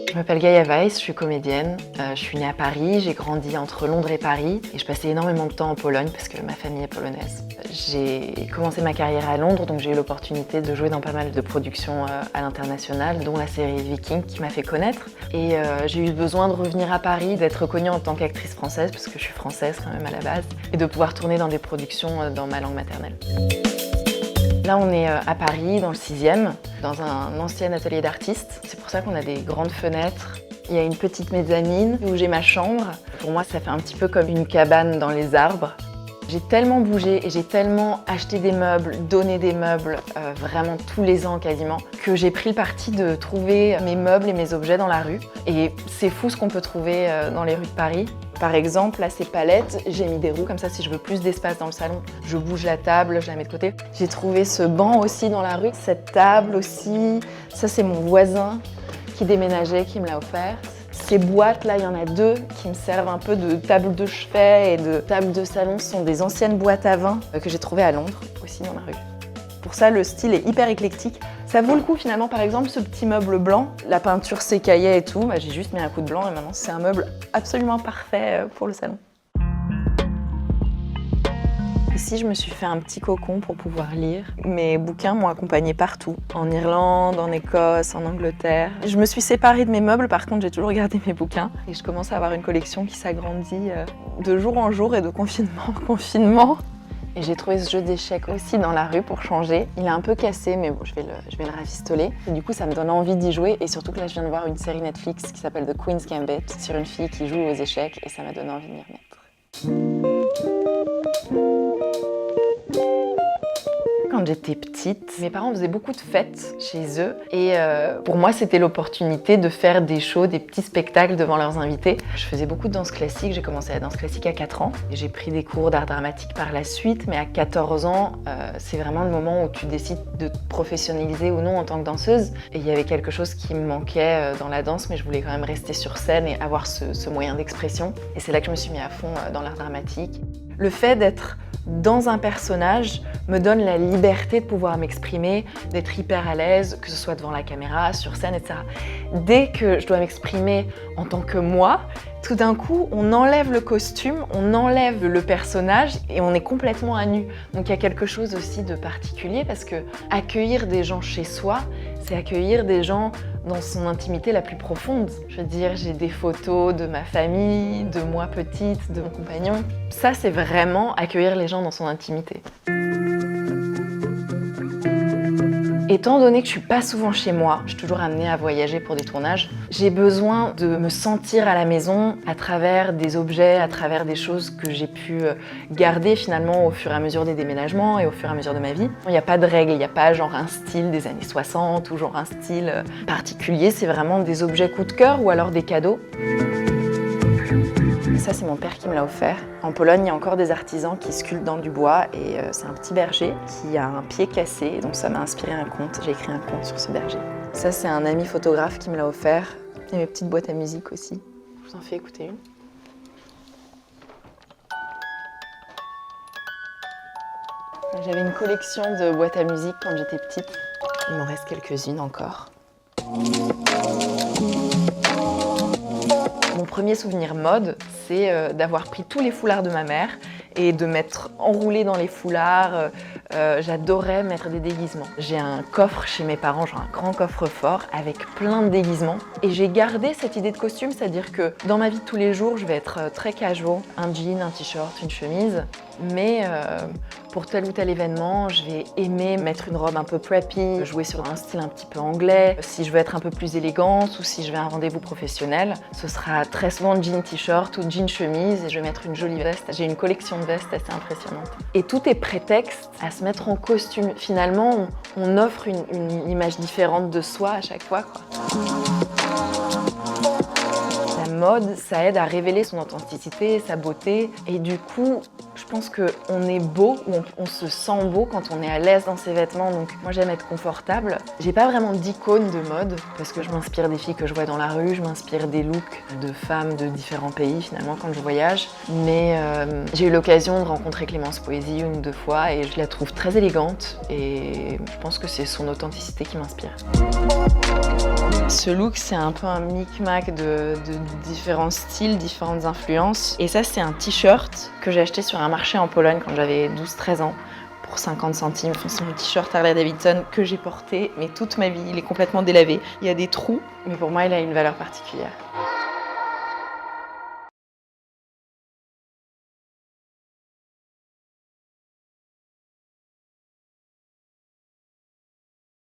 Je m'appelle Gaia Weiss, je suis comédienne. Je suis née à Paris, j'ai grandi entre Londres et Paris et je passais énormément de temps en Pologne parce que ma famille est polonaise. J'ai commencé ma carrière à Londres, donc j'ai eu l'opportunité de jouer dans pas mal de productions à l'international, dont la série Viking qui m'a fait connaître. Et j'ai eu besoin de revenir à Paris, d'être connue en tant qu'actrice française, parce que je suis française quand même à la base, et de pouvoir tourner dans des productions dans ma langue maternelle. Là, on est à Paris, dans le 6e, dans un ancien atelier d'artistes. C'est pour ça qu'on a des grandes fenêtres. Il y a une petite mezzanine où j'ai ma chambre. Pour moi, ça fait un petit peu comme une cabane dans les arbres. J'ai tellement bougé et j'ai tellement acheté des meubles, donné des meubles, vraiment tous les ans quasiment, que j'ai pris le parti de trouver mes meubles et mes objets dans la rue. Et c'est fou ce qu'on peut trouver dans les rues de Paris. Par exemple, là, ces palettes, j'ai mis des roues comme ça si je veux plus d'espace dans le salon. Je bouge la table, je la mets de côté. J'ai trouvé ce banc aussi dans la rue, cette table aussi. Ça, c'est mon voisin qui déménageait, qui me l'a offerte. Ces boîtes, là, il y en a 2 qui me servent un peu de table de chevet et de table de salon. Ce sont des anciennes boîtes à vin que j'ai trouvées à Londres, aussi dans la rue. Pour ça, le style est hyper éclectique. Ça vaut le coup finalement, par exemple, ce petit meuble blanc, la peinture s'écaillait et tout, j'ai juste mis un coup de blanc et maintenant c'est un meuble absolument parfait pour le salon. Ici, je me suis fait un petit cocon pour pouvoir lire. Mes bouquins m'ont accompagnée partout, en Irlande, en Écosse, en Angleterre. Je me suis séparée de mes meubles, par contre, j'ai toujours gardé mes bouquins. Et je commence à avoir une collection qui s'agrandit de jour en jour et de confinement en confinement. Et j'ai trouvé ce jeu d'échecs aussi dans la rue pour changer. Il est un peu cassé, mais bon, je vais le rafistoler. Et du coup, ça me donne envie d'y jouer. Et surtout que là, je viens de voir une série Netflix qui s'appelle The Queen's Gambit, sur une fille qui joue aux échecs, et ça m'a donné envie de m'y remettre. Quand j'étais petite, mes parents faisaient beaucoup de fêtes chez eux et pour moi c'était l'opportunité de faire des shows, des petits spectacles devant leurs invités. Je faisais beaucoup de danse classique, j'ai commencé la danse classique à 4 ans. J'ai pris des cours d'art dramatique par la suite, mais à 14 ans, c'est vraiment le moment où tu décides de te professionnaliser ou non en tant que danseuse. Et il y avait quelque chose qui me manquait dans la danse, mais je voulais quand même rester sur scène et avoir ce moyen d'expression. Et c'est là que je me suis mis à fond dans l'art dramatique. Le fait d'être dans un personnage me donne la liberté de pouvoir m'exprimer, d'être hyper à l'aise, que ce soit devant la caméra, sur scène, etc. Dès que je dois m'exprimer en tant que moi, tout d'un coup, on enlève le costume, on enlève le personnage et on est complètement à nu. Donc il y a quelque chose aussi de particulier parce que accueillir des gens chez soi, c'est accueillir des gens dans son intimité la plus profonde. Je veux dire, j'ai des photos de ma famille, de moi petite, de mon compagnon. Ça, c'est vraiment accueillir les gens dans son intimité. Étant donné que je suis pas souvent chez moi, je suis toujours amenée à voyager pour des tournages, j'ai besoin de me sentir à la maison à travers des objets, à travers des choses que j'ai pu garder finalement au fur et à mesure des déménagements et au fur et à mesure de ma vie. Il n'y a pas de règle, il n'y a pas genre un style des années 60 ou genre un style particulier, c'est vraiment des objets coup de cœur ou alors des cadeaux. Ça, c'est mon père qui me l'a offert. En Pologne, il y a encore des artisans qui sculptent dans du bois et c'est un petit berger qui a un pied cassé, donc ça m'a inspiré un conte. J'ai écrit un conte sur ce berger. Ça, c'est un ami photographe qui me l'a offert. Et mes petites boîtes à musique aussi. Je vous en fais écouter une. J'avais une collection de boîtes à musique quand j'étais petite. Il m'en reste quelques-unes encore. Mon premier souvenir mode, c'est d'avoir pris tous les foulards de ma mère et de m'être enroulée dans les foulards. J'adorais mettre des déguisements. J'ai un coffre chez mes parents, genre un grand coffre-fort avec plein de déguisements. Et j'ai gardé cette idée de costume, c'est-à-dire que dans ma vie de tous les jours, je vais être très casual. Un jean, un t-shirt, une chemise. Mais pour tel ou tel événement, je vais aimer mettre une robe un peu preppy, jouer sur un style un petit peu anglais. Si je veux être un peu plus élégante ou si je vais à un rendez-vous professionnel, ce sera très souvent jean t-shirt ou jean chemise et je vais mettre une jolie veste. J'ai une collection de vestes assez impressionnante. Et tout est prétexte à se mettre en costume. Finalement, on offre une image différente de soi à chaque fois, quoi. La mode, ça aide à révéler son authenticité, sa beauté. Et du coup, je pense qu'on est beau, ou on se sent beau quand on est à l'aise dans ses vêtements. Donc moi, j'aime être confortable. J'ai pas vraiment d'icône de mode, parce que je m'inspire des filles que je vois dans la rue, je m'inspire des looks de femmes de différents pays, finalement, quand je voyage. Mais j'ai eu l'occasion de rencontrer Clémence Poésy une ou deux fois, et je la trouve très élégante. Et je pense que c'est son authenticité qui m'inspire. Ce look, c'est un peu un micmac de différents styles, différentes influences. Et ça, c'est un t-shirt que j'ai acheté sur un marché en Pologne quand j'avais 12-13 ans pour 50 centimes. Enfin, c'est mon t-shirt Harley Davidson que j'ai porté mais toute ma vie. Il est complètement délavé. Il y a des trous, mais pour moi, il a une valeur particulière.